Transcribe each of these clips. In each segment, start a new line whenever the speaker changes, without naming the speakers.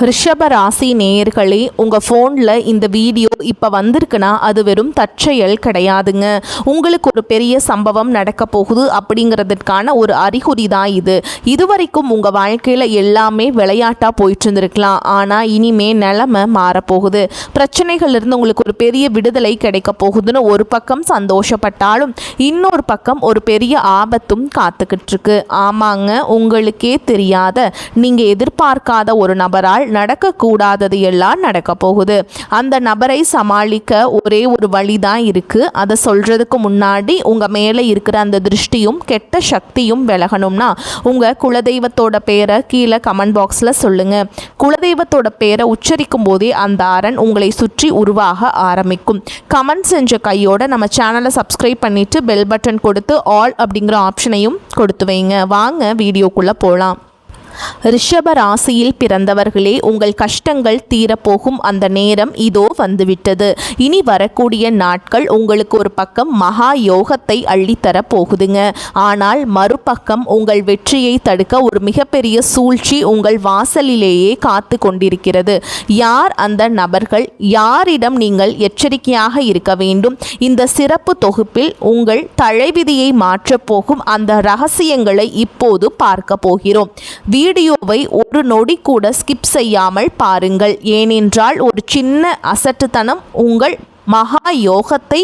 ரிஷப ராசி நேயர்களே, உங்கள் ஃபோனில் இந்த வீடியோ இப்போ வந்திருக்குன்னா அது வெறும் தற்செயல் கிடையாதுங்க. உங்களுக்கு ஒரு பெரிய சம்பவம் நடக்க போகுது அப்படிங்கிறதுக்கான ஒரு அறிகுறி தான் இது. இதுவரைக்கும் உங்கள் வாழ்க்கையில் எல்லாமே விளையாட்டாக போயிட்டு இருந்திருக்கலாம். ஆனால் இனிமே நிலைமை மாறப்போகுது. பிரச்சனைகள்லேருந்து உங்களுக்கு ஒரு பெரிய விடுதலை கிடைக்க போகுதுன்னு ஒரு பக்கம் சந்தோஷப்பட்டாலும் இன்னொரு பக்கம் ஒரு பெரிய ஆபத்தும் காத்துக்கிட்டு இருக்கு. ஆமாங்க, உங்களுக்கே தெரியாத நீங்கள் எதிர்பார்க்காத ஒரு நபரால் நடக்கக்கூடாதது எல்லாம் நடக்க போகுது. அந்த நபரை சமாளிக்க ஒரே ஒரு வழிதான் இருக்கு. அதை சொல்றதுக்கு முன்னாடி உங்க மேலே இருக்கிற அந்த திருஷ்டியும் கெட்ட சக்தியும் விலகணும்னா உங்க குலதெய்வத்தோட பேரை கீழே கமெண்ட் பாக்ஸ்ல சொல்லுங்க. குலதெய்வத்தோட பேரை உச்சரிக்கும் போதே அந்த அரண் உங்களை சுற்றி உருவாக ஆரம்பிக்கும். கமெண்ட் செஞ்ச கையோட நம்ம சேனலை சப்ஸ்கிரைப் பண்ணிட்டு பெல் பட்டன் கொடுத்து ஆல் அப்படிங்கிற ஆப்ஷனையும் கொடுத்து வைங்க. வாங்க வீடியோக்குள்ள போகலாம். ரிஷப ராசியில் பிறந்தவர்களே, உங்கள் கஷ்டங்கள் தீரப்போகும் அந்த நேரம் இதோ வந்துவிட்டது. இனி வரக்கூடிய நாட்கள் உங்களுக்கு ஒரு பக்கம் மகா யோகத்தை அள்ளித்தர போகுதுங்க. ஆனால் மறுபக்கம் உங்கள் வெற்றியை தடுக்க ஒரு மிகப்பெரிய சூழ்ச்சி உங்கள் வாசலிலேயே காத்து கொண்டிருக்கிறது. யார் அந்த நபர்கள்? யாரிடம் நீங்கள் எச்சரிக்கையாக இருக்க வேண்டும்? இந்த சிறப்பு தொகுப்பில் உங்கள் தலைவிதியை மாற்றப் போகும் அந்த ரகசியங்களை இப்போது பார்க்க போகிறோம். வீடியோவை ஒரு நொடி கூட ஸ்கிப் செய்யாமல் பாருங்கள். ஏனென்றால் ஒரு சின்ன அசட்டுத்தனம் உங்கள் மகா யோகத்தை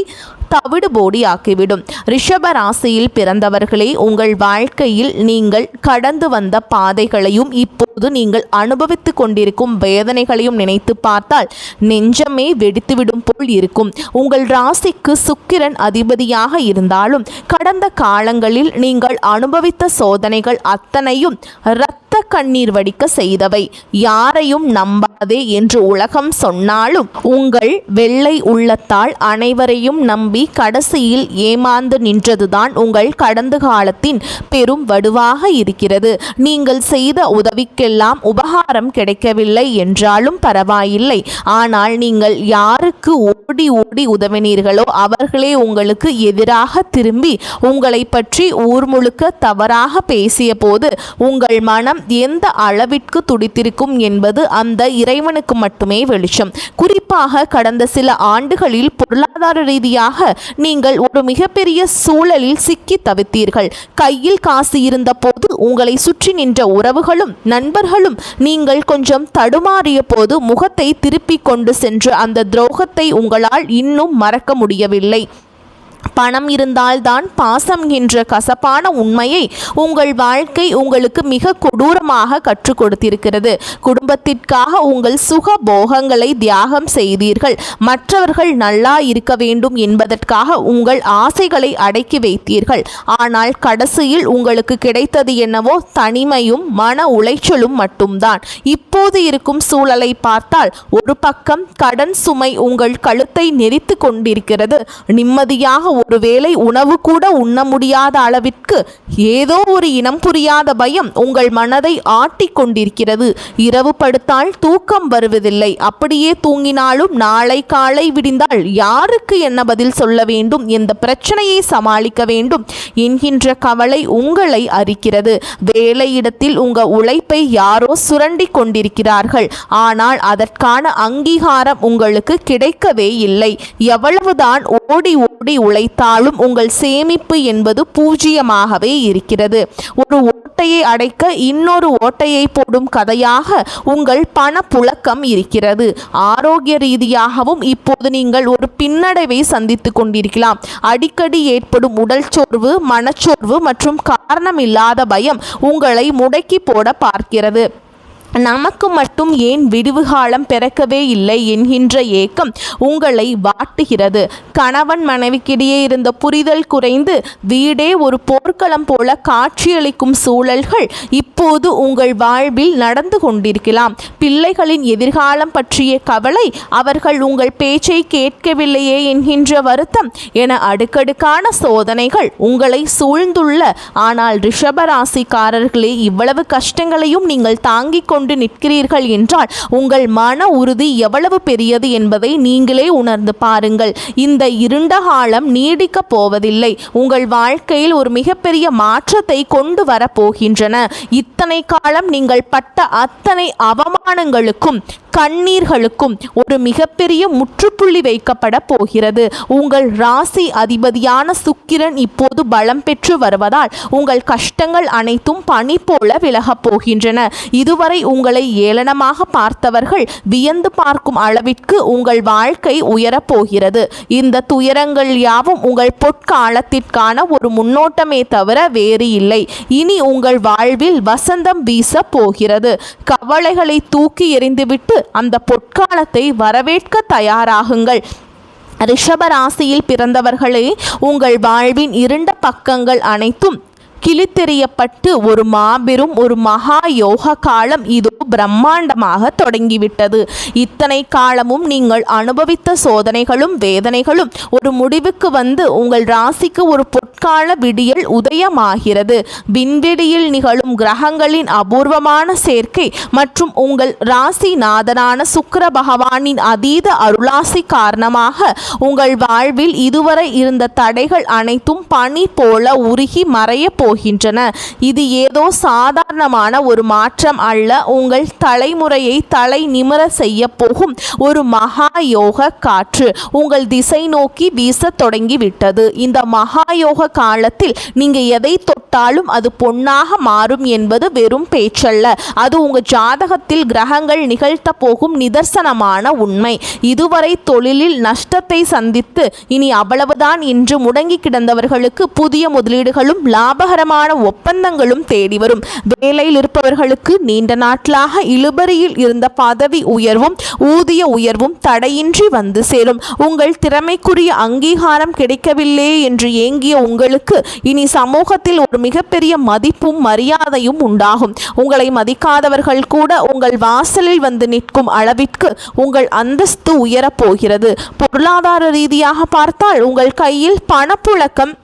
தவிடுபோடி ஆக்கிவிடும். ரிஷப ராசியில் பிறந்தவர்களே, உங்கள் வாழ்க்கையில் நீங்கள் கடந்து வந்த பாதைகளையும் இப்போது நீங்கள் அனுபவித்து கொண்டிருக்கும் வேதனைகளையும் நினைத்து பார்த்தால் நெஞ்சமே வெடித்துவிடும் போல் இருக்கும். உங்கள் ராசிக்கு சுக்கிரன் அதிபதியாக இருந்தாலும் கடந்த காலங்களில் நீங்கள் அனுபவித்த சோதனைகள் அத்தனையும் இரத்த கண்ணீர் வடிக்க செய்தவை. யாரையும் நம்பாதே என்று உலகம் சொன்னாலும் உங்கள் வெள்ளை உள்ளத்தால் அனைவரையும் நம்பி கடைசியில் ஏமாந்து நின்றதுதான் உங்கள் கடந்த காலத்தின் பெரும் வடுவாக இருக்கிறது. நீங்கள் செய்த உதவிக்கெல்லாம் உபகாரம் கிடைக்கவில்லை என்றாலும் பரவாயில்லை. ஆனால் நீங்கள் யாருக்கு ஓடி ஓடி உதவினீர்களோ அவர்களே உங்களுக்கு எதிராக திரும்பி உங்களை பற்றி ஊர் முழுக்க தவறாக பேசிய போது உங்கள் மனம் எந்த அளவிற்கு துடித்திருக்கும் என்பது அந்த இறைவனுக்கு மட்டுமே வெளிச்சம். குறிப்பாக கடந்த சில ஆண்டுகளில் பொருளாதார ரீதியாக நீங்கள் ஒரு மிகப்பெரிய சூழலில் சிக்கி தவித்தீர்கள். கையில் காசு இருந்த போது உங்களை சுற்றி நின்ற உறவுகளும் நண்பர்களும் நீங்கள் கொஞ்சம் தடுமாறிய போது முகத்தை திருப்பிக் கொண்டு சென்ற அந்த துரோகத்தை உங்களால் இன்னும் மறக்க முடியவில்லை. பணம் இருந்தால்தான் பாசம் என்ற கசப்பான உண்மையை உங்கள் வாழ்க்கை உங்களுக்கு மிக கொடூரமாக கற்றுக் கொடுத்திருக்கிறது. குடும்பத்திற்காக உங்கள் சுக போகங்களை தியாகம் செய்தீர்கள். மற்றவர்கள் நல்லா இருக்க வேண்டும் என்பதற்காக உங்கள் ஆசைகளை அடக்கி வைத்தீர்கள். ஆனால் கடைசியில் உங்களுக்கு கிடைத்தது என்னவோ தனிமையும் மன உளைச்சலும் மட்டும்தான். இப்போது இருக்கும் சூழலை பார்த்தால் ஒரு பக்கம் கடன் சுமை உங்கள் கழுத்தை நெரித்து கொண்டிருக்கிறது. நிம்மதியாக ஒருவேளை உணவு கூட உண்ண முடியாத அளவிற்கு ஏதோ ஒரு இனம் புரியாத பயம் உங்கள் மனதை ஆட்டி கொண்டிருக்கிறது. இரவு படுத்தால் தூக்கம் வருவதில்லை. அப்படியே தூங்கினாலும் நாளை காலை விடிந்தால் யாருக்கு என்ன பதில் சொல்ல வேண்டும், எந்த பிரச்சனையை சமாளிக்க வேண்டும் என்கின்ற கவலை உங்களை அரிக்கிறது. வேலையிடத்தில் உங்கள் உழைப்பை யாரோ சுரண்டி கொண்டிருக்கிறார்கள். ஆனால் அதற்கான அங்கீகாரம் உங்களுக்கு கிடைக்கவே இல்லை. எவ்வளவுதான் ஓடி ஓடி உழைத்தாலும் உங்கள் சேமிப்பு என்பது பூஜ்ஜியமாகவே இருக்கிறது. ஒரு ஓட்டையை அடைக்க இன்னொரு ஓட்டையை போடும் கதையாக உங்கள் பண புழக்கம் இருக்கிறது. ஆரோக்கிய ரீதியாகவும் இப்போது நீங்கள் ஒரு பின்னடைவை சந்தித்து கொண்டிருக்கலாம். அடிக்கடி ஏற்படும் உடல் சோர்வு, மனச்சோர்வு மற்றும் காரணமில்லாத பயம் உங்களை முடக்கி போட பார்க்கிறது. நமக்கு மட்டும் ஏன் விடுவு காலம் பிறக்கவே இல்லை என்கின்ற ஏக்கம் உங்களை வாட்டுகிறது. கணவன் மனைவிக்கிடையே இருந்த புரிதல் குறைந்து வீடே ஒரு போர்க்களம் போல காட்சியளிக்கும் சூழல்கள் இப்போது உங்கள் வாழ்வில் நடந்து கொண்டிருக்கலாம். பிள்ளைகளின் எதிர்காலம் பற்றிய கவலை, அவர்கள் உங்கள் பேச்சை கேட்கவில்லையே என்கின்ற வருத்தம் என அடுக்கடுக்கான சோதனைகள் உங்களை சூழ்ந்துள்ள. ஆனால் ரிஷபராசிக்காரர்களே, இவ்வளவு கஷ்டங்களையும் நீங்கள் தாங்கிக் கொண்டு நிற்கிறீர்கள் விட்டீர்கள் என்றால் உங்கள் மன உறுதி எவ்வளவு பெரியது என்பதை நீங்களே உணர்ந்து பாருங்கள். இந்த இருண்ட காலம் நீடிக்கப் போவதில்லை. உங்கள் வாழ்க்கையில் ஒரு மிகப்பெரிய மாற்றத்தை கொண்டு வரப்போகின்றன. இத்தனை காலம் நீங்கள் பட்ட அத்தனை அவமானங்களுக்கும் கண்ணீர்களுக்கும் ஒரு மிகப்பெரிய முற்றுப்புள்ளி வைக்கப்பட போகிறது. உங்கள் ராசி அதிபதியான சுக்கிரன் இப்போது பலம் பெற்று வருவதால் உங்கள் கஷ்டங்கள் அனைத்தும் பனி போல விலகப் போகின்றன. இதுவரை உங்களை ஏளனமாக பார்த்தவர்கள் வியந்து பார்க்கும் அளவிற்கு உங்கள் வாழ்க்கை உயரப்போகிறது. இந்த துயரங்கள் யாவும் உங்கள் பொற்காலத்திற்கான ஒரு முன்னோட்டமே தவிர வேறு இல்லை. இனி உங்கள் வாழ்வில் வசந்தம் வீச போகிறது. கவலைகளை தூக்கி எறிந்துவிட்டு அந்த பொற்காலத்தை வரவேற்க தயாராகுங்கள். ரிஷப ராசியில் பிறந்தவர்களே, உங்கள் வாழ்வின் இருண்ட பக்கங்கள் அனைத்தும் கிழித்தெறியப்பட்டு ஒரு மாபெரும் ஒரு மகா யோக காலம் இதோ பிரம்மாண்டமாக தொடங்கிவிட்டது. இத்தனை காலமும் நீங்கள் அனுபவித்த சோதனைகளும் வேதனைகளும் ஒரு முடிவுக்கு வந்து உங்கள் ராசிக்கு ஒரு பொற்கால விடியல் உதயமாகிறது. விண்வெளியில் நிகழும் கிரகங்களின் அபூர்வமான சேர்க்கை மற்றும் உங்கள் ராசிநாதனான சுக்கிர பகவானின் அதீத அருளாசி காரணமாக உங்கள் வாழ்வில் இதுவரை இருந்த தடைகள் அனைத்தும் பனி போல உருகி மறைய போகின்றன. இது ஏதோ சாதாரணமான ஒரு மாற்றம் அல்ல. உங்கள் தலைமுறையை தலை நிமிர செய்ய போகும் ஒரு மகா யோக காற்று உங்கள் திசை நோக்கி வீச தொடங்கிவிட்டது. இந்த மகா யோக காலத்தில் நீங்க எதை தொட்டாலும் அது பொன்னாக மாறும் என்பது வெறும் பேச்சல்ல. அது உங்க ஜாதகத்தில் கிரகங்கள் நிகழ்த்த போகும் நிதர்சனமான உண்மை. இதுவரை தொழிலில் நஷ்டத்தை சந்தித்து இனி அவ்வளவுதான் என்று முடங்கி கிடந்தவர்களுக்கு புதிய முதலீடுகளும் லாபகரமான ஒப்பந்தங்களும் தேடி வரும். வேலையில் இருப்பவர்களுக்கு நீண்ட நாட்களாக இழுபறியில் இருந்த பதவி உயர்வும் ஊதிய உயர்வும் தடையின்றி வந்து சேரும். உங்கள் திறமைக்குரிய அங்கீகாரம் கிடைக்கவில்லை என்று ஏங்கிய உங்களுக்கு இனி சமூகத்தில் ஒரு மிகப்பெரிய மதிப்பும் மரியாதையும் உண்டாகும். உங்களை மதிக்காதவர்கள் கூட உங்கள் வாசலில் வந்து நிற்கும் அளவிற்கு உங்கள் அந்தஸ்து உயரப்போகிறது. பொருளாதார ரீதியாக பார்த்தால் உங்கள் கையில் பணப்புழக்கம்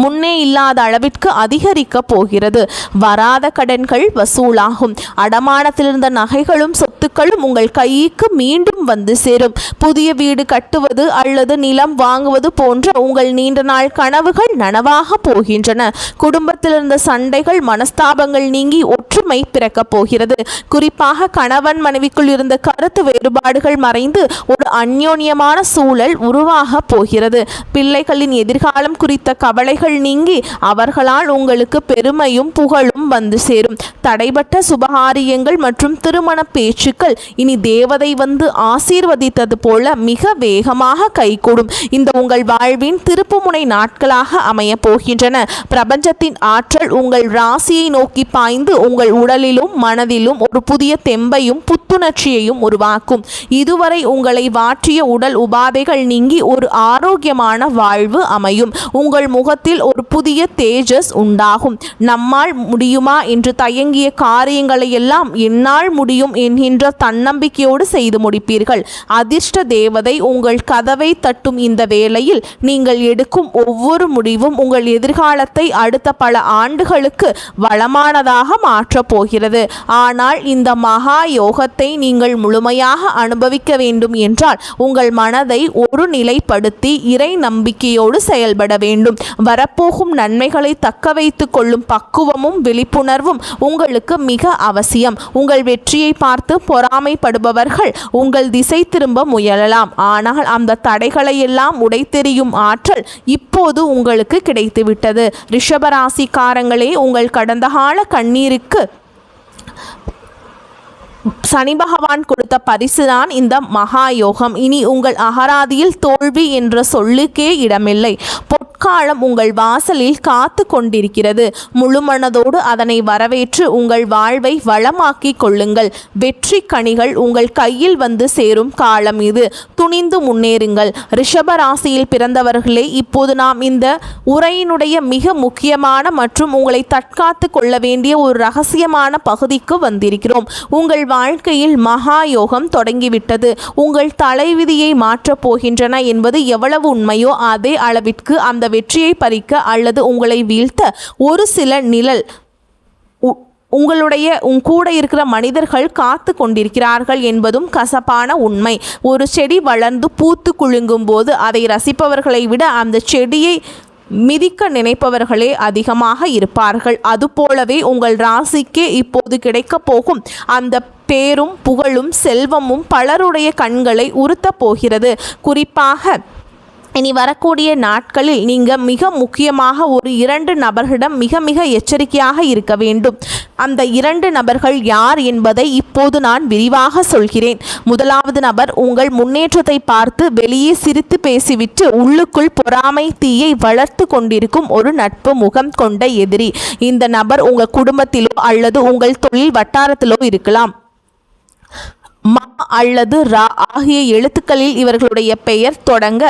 முன்னே இல்லாத அளவிற்கு அதிகரிக்க போகிறது. வராத கடன்கள் வசூலாகும். அடமானத்தில் இருந்த நகைகளும் சொத்துக்களும் உங்கள் கைக்கு மீண்டும் வந்து சேரும். புதிய வீடு கட்டுவது அல்லது நிலம் வாங்குவது போன்ற உங்கள் நீண்ட நாள் கனவுகள் நனவாக போகின்றன. குடும்பத்தில் இருந்த சண்டைகள் மனஸ்தாபங்கள் நீங்கி ஒற்றுமை பிறக்கப் போகிறது. குறிப்பாக கணவன் மனைவிக்குள் இருந்த கருத்து வேறுபாடுகள் மறைந்து ஒரு அந்யோன்யமான சூழல் உருவாக போகிறது. பிள்ளைகளின் எதிர்காலம் குறித்த கவலை நீங்கி அவர்களால் உங்களுக்கு பெருமையும் புகழும் வந்து சேரும். தடைபட்ட சுபகாரியங்கள் மற்றும் திருமண பேச்சுக்கள் இனி தேவதை வந்து ஆசீர்வதித்தது போல மிக வேகமாக கைகூடும். இந்த உங்கள் வாழ்வின் திருப்புமுனை நாட்களாக அமைய போகின்றன. பிரபஞ்சத்தின் ஆற்றல் உங்கள் ராசியை நோக்கி பாய்ந்து உங்கள் உடலிலும் மனதிலும் ஒரு புதிய தெம்பையும் புத்துணர்ச்சியையும் உருவாக்கும். இதுவரை உங்களை வாற்றிய உடல் உபாதைகள் நீங்கி ஒரு ஆரோக்கியமான வாழ்வு அமையும். உங்கள் முகத்தில் ஒரு புதிய தேஜஸ் உண்டாகும். நம்மால் முடியுமா என்று தயங்கிய காரியங்களை எல்லாம் என்னால் முடியும் என்கின்ற தன்னம்பிக்கையோடு செய்து முடிப்பீர்கள். அதிர்ஷ்ட தேவதை உங்கள் கதவை தட்டும் இந்த வேளையில் நீங்கள் எடுக்கும் ஒவ்வொரு முடிவும் உங்கள் எதிர்காலத்தை அடுத்த பல ஆண்டுகளுக்கு வளமானதாக மாற்றப் போகிறது. ஆனால் இந்த மகா யோகத்தை நீங்கள் முழுமையாக அனுபவிக்க வேண்டும் என்றால் உங்கள் மனதை ஒரு நிலைப்படுத்தி இறை நம்பிக்கையோடு செயல்பட வேண்டும். வரப்போகும் நன்மைகளை தக்க வைத்துக் கொள்ளும் பக்குவமும் விழிப்புணர்வும் உங்களுக்கு மிக அவசியம். உங்கள் வெற்றியை பார்த்து பொறாமைப்படுபவர்கள் உங்கள் திசை திரும்ப முயலலாம். ஆனால் அந்த தடைகளை எல்லாம் உடைத்தெறியும் ஆற்றல் இப்போது உங்களுக்கு கிடைத்துவிட்டது. ரிஷபராசிக்காரங்களே, உங்கள் கடந்த கால கண்ணீருக்கு சனி பகவான் கொடுத்த பரிசுதான் இந்த மகா யோகம். இனி உங்கள் அகராதியில் தோல்வி என்ற சொல்லுக்கே இடமில்லை. பொற்காலம் உங்கள் வாசலில் காத்து கொண்டிருக்கிறது. முழு மனதோடு அதனை வரவேற்று உங்கள் வாழ்வை வளமாக்கி கொள்ளுங்கள். வெற்றி கனிகள் உங்கள் கையில் வந்து சேரும் காலம் இது. துணிந்து முன்னேறுங்கள். ரிஷப ராசியில் பிறந்தவர்களே, இப்போது நாம் இந்த உரையினுடைய மிக முக்கியமான மற்றும் உங்களை தற்காத்து கொள்ள வேண்டிய ஒரு ரகசியமான பகுதிக்கு வந்திருக்கிறோம். உங்கள் வாழ்க்கையில் மகா யோகம் தொடங்கிவிட்டது. உங்கள் தலைவிதியை மாற்றப் போகின்றன என்பது எவ்வளவு உண்மையோ அதே அளவிற்கு அந்த வெற்றியை பறிக்க அல்லது உங்களை வீழ்த்த ஒரு சில நிழல் உன் கூட இருக்கிற மனிதர்கள் காத்து கொண்டிருக்கிறார்கள் என்பதும் கசப்பான உண்மை. ஒரு செடி வளர்ந்து பூத்து குலுங்கும் போது அதை ரசிப்பவர்களை விட அந்த செடியை மிதிக்க நினைப்பவர்களே அதிகமாக இருப்பார்கள். அதுபோலவே உங்கள் ராசிக்கே இப்போது கிடைக்கப் போகும் அந்த பேரும் புகழும் செல்வமும் பலருடைய கண்களை உறுத்தப் போகிறது. குறிப்பாக இனி வரக்கூடிய நாட்களில் நீங்கள் மிக முக்கியமாக ஒரு 2 நபர்களிடம் மிக மிக எச்சரிக்கையாக இருக்க வேண்டும். அந்த 2 நபர்கள் யார் என்பதை இப்போது நான் விரிவாக சொல்கிறேன். முதலாவது நபர் உங்கள் முன்னேற்றத்தை பார்த்து வெளியே சிரித்து பேசிவிட்டு உள்ளுக்குள் பொறாமை தீயை வளர்த்து கொண்டிருக்கும் ஒரு நட்பு முகம் கொண்ட எதிரி. இந்த நபர் உங்கள் குடும்பத்திலோ அல்லது உங்கள் தொழில் வட்டாரத்திலோ இருக்கலாம். மா அல்லது ரா ஆகிய எழுத்துக்களில் இவர்களுடைய பெயர் தொடங்க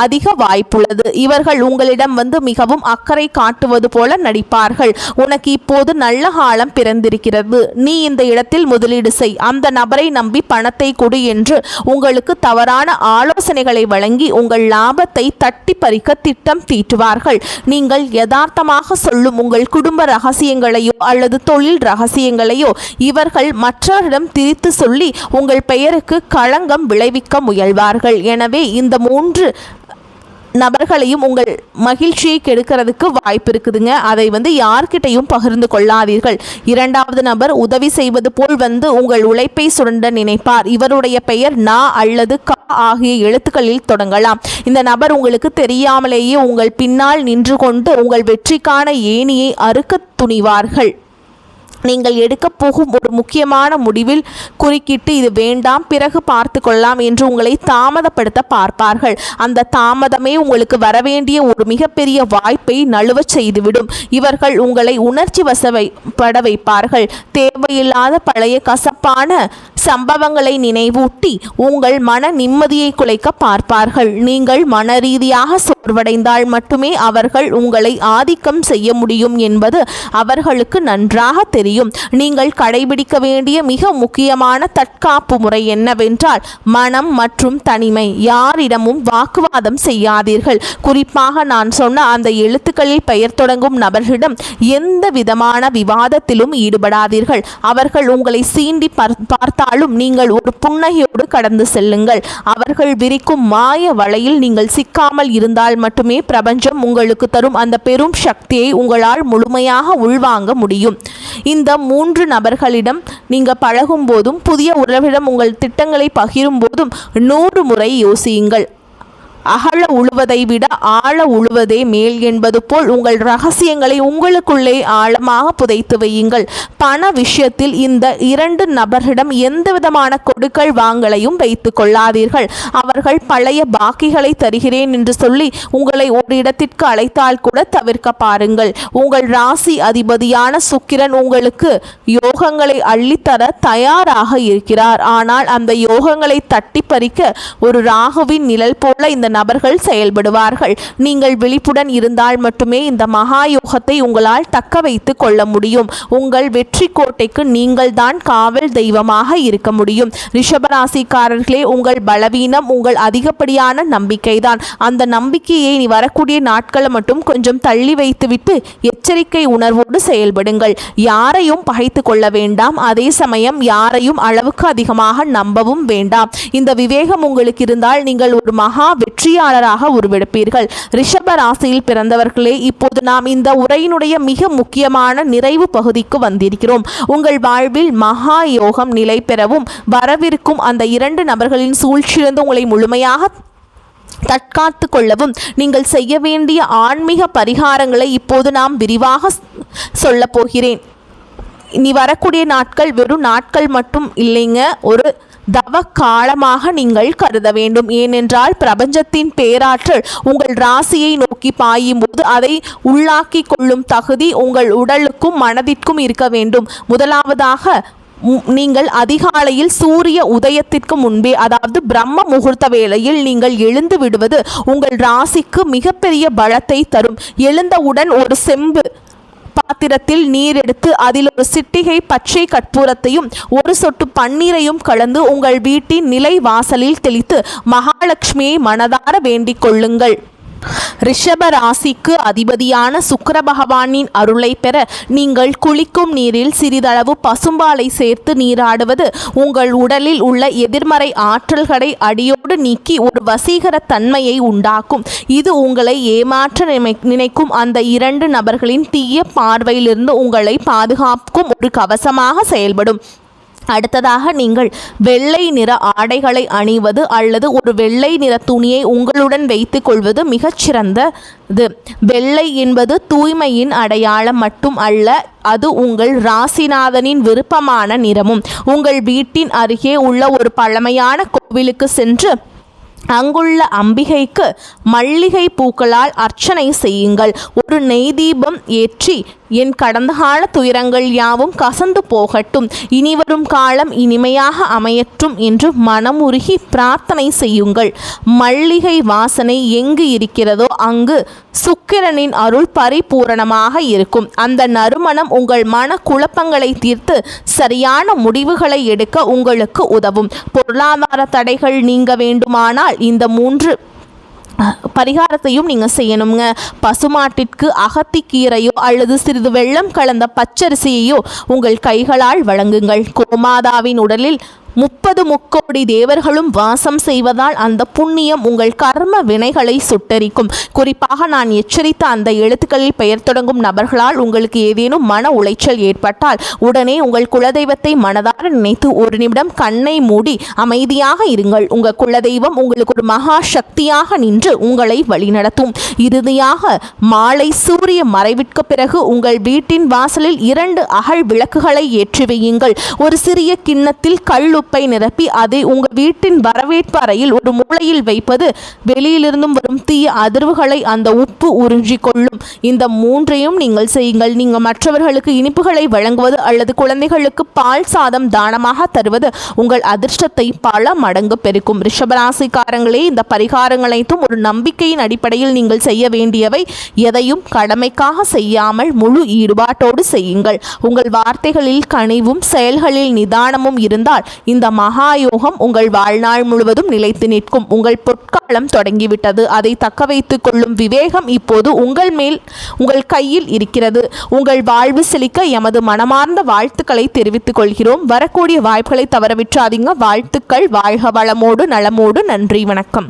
அதிக வாய்ப்புள்ளது. இவர்கள் உங்களிடம் மிகவும் அக்கறை காட்டுவது போல நடிப்பார்கள். உனக்கு இப்போது நல்ல காலம் பிறந்திருக்கிறது, நீ இந்த இடத்தில் முதலீடு செய், அந்த நபரை நம்பி பணத்தை கொடு என்று உங்களுக்கு தவறான ஆலோசனைகளை வழங்கி உங்கள் லாபத்தை தட்டி பறிக்க திட்டம் தீட்டுவார்கள். நீங்கள் யதார்த்தமாக சொல்லும் உங்கள் குடும்ப ரகசியங்களையோ அல்லது தொழில் ரகசியங்களையோ இவர்கள் மற்றவரிடம் திரித்து சொல்லி உங்கள் பெயருக்கு களங்கம் விளைவிக்க முயல்வார்கள். எனவே இந்த 3 நபர்களையும் உங்கள் மகிழ்ச்சியை கெடுக்கிறதுக்கு வாய்ப்பு இருக்குதுங்க. அதை யார்கிட்டையும் பகிர்ந்து கொள்ளாதீர்கள். 2வது நபர் உதவி செய்வது போல் உங்கள் உழைப்பை சுரண்ட நினைப்பார். இவருடைய பெயர் நா அல்லது கா ஆகிய எழுத்துக்களில் தொடங்கலாம். இந்த நபர் உங்களுக்கு தெரியாமலேயே உங்கள் பின்னால் நின்று கொண்டு உங்கள் வெற்றிக்கான ஏணியை அறுக்க துணிவார்கள். நீங்கள் எடுக்கப் போகும் ஒரு முக்கியமான முடிவில் குறுக்கிட்டு இது வேண்டாம், பிறகு பார்த்து கொள்ளலாம் என்று உங்களை தாமதப்படுத்த பார்ப்பார்கள். அந்த தாமதமே உங்களுக்கு வரவேண்டிய ஒரு மிகப்பெரிய வாய்ப்பை நழுவச் செய்துவிடும். இவர்கள் உங்களை உணர்ச்சி வசப்பட வைப்பார்கள். தேவையில்லாத பழைய கசப்பான சம்பவங்களை நினைவூட்டி உங்கள் மன நிம்மதியை குலைக்க பார்ப்பார்கள். நீங்கள் மன ரீதியாக சோர்வடைந்தால் மட்டுமே அவர்கள் உங்களை ஆதிக்கம் செய்ய முடியும் என்பது அவர்களுக்கு நன்றாக தெரியும். நீங்கள் கடைபிடிக்க வேண்டிய மிக முக்கியமான தற்காப்பு முறை என்னவென்றால் மனம் மற்றும் தனிமை. யாரிடமும் வாக்குவாதம் செய்யாதீர்கள். குறிப்பாக நான் சொன்ன அந்த எழுத்துக்களில் பெயர் தொடங்கும் நபர்களிடம் எந்த விதமான விவாதத்திலும் ஈடுபடாதீர்கள். அவர்கள் உங்களை சீண்டி பார்த்தாலும் நீங்கள் ஒரு புன்னகையோடு கடந்து செல்லுங்கள். அவர்கள் விரிக்கும் மாய வலையில் நீங்கள் சிக்காமல் இருந்தால் மட்டுமே பிரபஞ்சம் உங்களுக்கு தரும் அந்த பெரும் சக்தியை உங்களால் முழுமையாக உள்வாங்க முடியும். இந்த 3 நபர்களிடம் நீங்கள் பழகும் போதும் புதிய உறவிடம் உங்கள் திட்டங்களை பகிரும் போதும் 100 முறை யோசியுங்கள். அகல உழுவதை விட ஆழ உழுவதே மேல் என்பது போல் உங்கள் ரகசியங்களை உங்களுக்குள்ளே ஆழமாக புதைத்து வையுங்கள். பண விஷயத்தில் இந்த 2 நபர்களிடம் எந்தவிதமான கொடுக்கல் வாங்கலையும் வைத்து கொள்ளாதீர்கள். அவர்கள் பழைய பாக்கிகளை தருகிறேன் என்று சொல்லி உங்களை ஒரு இடத்திற்கு அழைத்தால் கூட தவிர்க்க பாருங்கள். உங்கள் ராசி அதிபதியான சுக்கிரன் உங்களுக்கு யோகங்களை அள்ளித்தர தயாராக இருக்கிறார். ஆனால் அந்த யோகங்களை தட்டி பறிக்க ஒரு ராகுவின் நிழல் போல இந்த நபர்கள் செயல்படுவார்கள். நீங்கள் விழிப்புடன் இருந்தால் மட்டுமே இந்த மகா யோகத்தை உங்களால் தக்க வைத்து கொள்ள முடியும். உங்கள் வெற்றி கோட்டைக்கு நீங்கள் தான் காவல் தெய்வமாக இருக்க முடியும். ரிஷபராசிக்காரர்களே, உங்கள் பலவீனம் உங்கள் அதிகப்படியான நம்பிக்கைதான். அந்த நம்பிக்கையை நீ வரக்கூடிய நாட்களை மட்டும் கொஞ்சம் தள்ளி வைத்துவிட்டு எச்சரிக்கை உணர்வோடு செயல்படுங்கள். யாரையும் பகைத்து கொள்ள வேண்டாம். அதே சமயம் யாரையும் அளவுக்கு அதிகமாக நம்பவும் வேண்டாம். இந்த விவேகம் உங்களுக்கு இருந்தால் நீங்கள் ஒரு மகா வெற்றியாளராக உருவெடுப்பீர்கள். ரிஷப ராசியில் பிறந்தவர்களே, இப்போது நாம் இந்த உரையினுடைய மிக முக்கியமான நிறைவு பகுதிக்கு வந்திருக்கிறோம். உங்கள் வாழ்வில் மகா யோகம் நிலை பெறவும் வரவிருக்கும் அந்த 2 நபர்களின் சூழ்ச்சியிலிருந்து உங்களை முழுமையாக தற்காத்து கொள்ளவும் நீங்கள் செய்ய வேண்டிய ஆன்மீக பரிகாரங்களை இப்போது நாம் விரிவாக சொல்ல போகிறேன். இனி வரக்கூடிய நாட்கள் வெறும் நாட்கள் மட்டும் இல்லைங்க, ஒரு தவ காலமாக நீங்கள் கருத வேண்டும். ஏனென்றால் பிரபஞ்சத்தின் பேராற்றல் உங்கள் ராசியை நோக்கி பாயும் போது அதை உள்ளாக்கி கொள்ளும் தகுதி உங்கள் உடலுக்கும் மனதிற்கும் இருக்க வேண்டும். முதலாவதாக நீங்கள் அதிகாலையில் சூரிய உதயத்திற்கு முன்பே, அதாவது பிரம்ம முகூர்த்த வேளையில் நீங்கள் எழுந்து விடுவது உங்கள் ராசிக்கு மிகப்பெரிய பலத்தை தரும். எழுந்தவுடன் ஒரு செம்பு பாத்திரத்தில் நீர் எடுத்து அதில் ஒரு சிட்டிகை பச்சை கற்பூரத்தையும் ஒரு சொட்டு பன்னீரையும் கலந்து உங்கள் வீட்டின் நிலை வாசலில் தெளித்து மகாலட்சுமியை மனதார வேண்டிக் கொள்ளுங்கள். ரிஷப ராசிக்கு அதிபதியான சுக்கிர பகவானின் அருளை பெற நீங்கள் குளிக்கும் நீரில் சிறிதளவு பசும்பாலை சேர்த்து நீராடுவது உங்கள் உடலில் உள்ள எதிர்மறை ஆற்றல்களை அடியோடு நீக்கி ஒரு வசீகர தன்மையை உண்டாக்கும். இது உங்களை ஏமாற்ற நினைக்கும் அந்த 2 நபர்களின் தீய பார்வையிலிருந்து உங்களை பாதுகாக்கும் ஒரு கவசமாக செயல்படும். அடுத்ததாக நீங்கள் வெள்ளை நிற ஆடைகளை அணிவது அல்லது ஒரு வெள்ளை நிற துணியை உங்களுடன் வைத்துக் கொள்வது மிகச்சிறந்தது. வெள்ளை என்பது தூய்மையின் அடையாளம் மட்டும் அல்ல, அது உங்கள் ராசிநாதனின் விருப்பமான நிறமும். உங்கள் வீட்டின் அருகே உள்ள ஒரு பழமையான கோவிலுக்கு சென்று அங்குள்ள அம்பிகைக்கு மல்லிகை பூக்களால் அர்ச்சனை செய்யுங்கள். ஒரு நெய் தீபம் ஏற்றி என் கடந்த கால துயரங்கள் யாவும் கசந்து போகட்டும், இனிவரும் காலம் இனிமையாக அமையற்றும் என்று மனமுருகி பிரார்த்தனை செய்யுங்கள். மல்லிகை வாசனை எங்கு இருக்கிறதோ அங்கு சுக்கிரனின் அருள் பரிபூரணமாக இருக்கும். அந்த நறுமணம் உங்கள் மன குழப்பங்களை தீர்த்து சரியான முடிவுகளை எடுக்க உங்களுக்கு உதவும். பொருளாதார தடைகள் நீங்க வேண்டுமானால் இந்த 3 பரிகாரத்தையும் நீங்கள் செய்யணுங்க. பசுமாட்டிற்கு அகத்திக்கீரையோ அல்லது சிறிது வெள்ளம் கலந்த பச்சரிசியையோ உங்கள் கைகளால் வழங்குங்கள். கோமாதாவின் உடலில் 30 முக்கோடி தேவர்களும் வாசம் செய்வதால் அந்த புண்ணியம் உங்கள் கர்ம வினைகளை சுட்டரிக்கும். குறிப்பாக நான் எச்சரித்த அந்த எழுத்துக்களில் பெயர் தொடங்கும் நபர்களால் உங்களுக்கு ஏதேனும் மன உளைச்சல் ஏற்பட்டால் உடனே உங்கள் குலதெய்வத்தை மனதார நினைத்து ஒரு நிமிடம் கண்ணை மூடி அமைதியாக இருங்கள். உங்கள் குலதெய்வம் உங்களுக்கு ஒரு மகா சக்தியாக நின்று உங்களை வழிநடத்தும். இறுதியாக மாலை சூரிய மறைவிற்கு பிறகு உங்கள் வீட்டின் வாசலில் 2 அகல் விளக்குகளை ஏற்றி வையுங்கள். ஒரு சிறிய கிண்ணத்தில் கல்லுப்பை நிரப்பி அதை உங்கள் வீட்டின் வரவேற்பு அறையில் ஒரு மூலையில் வைப்பது வெளியிலிருந்தும் வரும் தீய அதிர்வுகளை அந்த உப்பு உறிஞ்சிக் கொள்ளும். இந்த 3ஐயும் நீங்கள் செய்யுங்கள். நீங்கள் மற்றவர்களுக்கு இனிப்புகளை வழங்குவது அல்லது குழந்தைகளுக்கு பால் சாதம் தானமாக தருவது உங்கள் அதிர்ஷ்டத்தை பல மடங்கு பெருக்கும். ரிஷபராசிக்காரங்களே, இந்த பரிகாரங்கள் அனைத்தும் ஒரு நம்பிக்கையின் அடிப்படையில் நீங்கள் செய்ய வேண்டியவை. எதையும் கடமைக்காக செய்யாமல் முழு ஈடுபாட்டோடு செய்யுங்கள். உங்கள் வார்த்தைகளில் கனிவும் செயல்களில் நிதானமும் இருந்தால் இந்த மகாயோகம் உங்கள் வாழ்நாள் முழுவதும் நிலைத்து நிற்கும். உங்கள் பொற்காலம் தொடங்கிவிட்டது. அதை தக்க வைத்துக் கொள்ளும் விவேகம் இப்போது உங்கள் கையில் இருக்கிறது. உங்கள் வாழ்வு செழிக்க எமது மனமார்ந்த வாழ்த்துக்களை தெரிவித்துக் கொள்கிறோம். வரக்கூடிய வாய்ப்புகளை தவறவிட்டாதீங்க. வாழ்த்துக்கள். வாழ்க வளமோடு நலமோடு. நன்றி, வணக்கம்.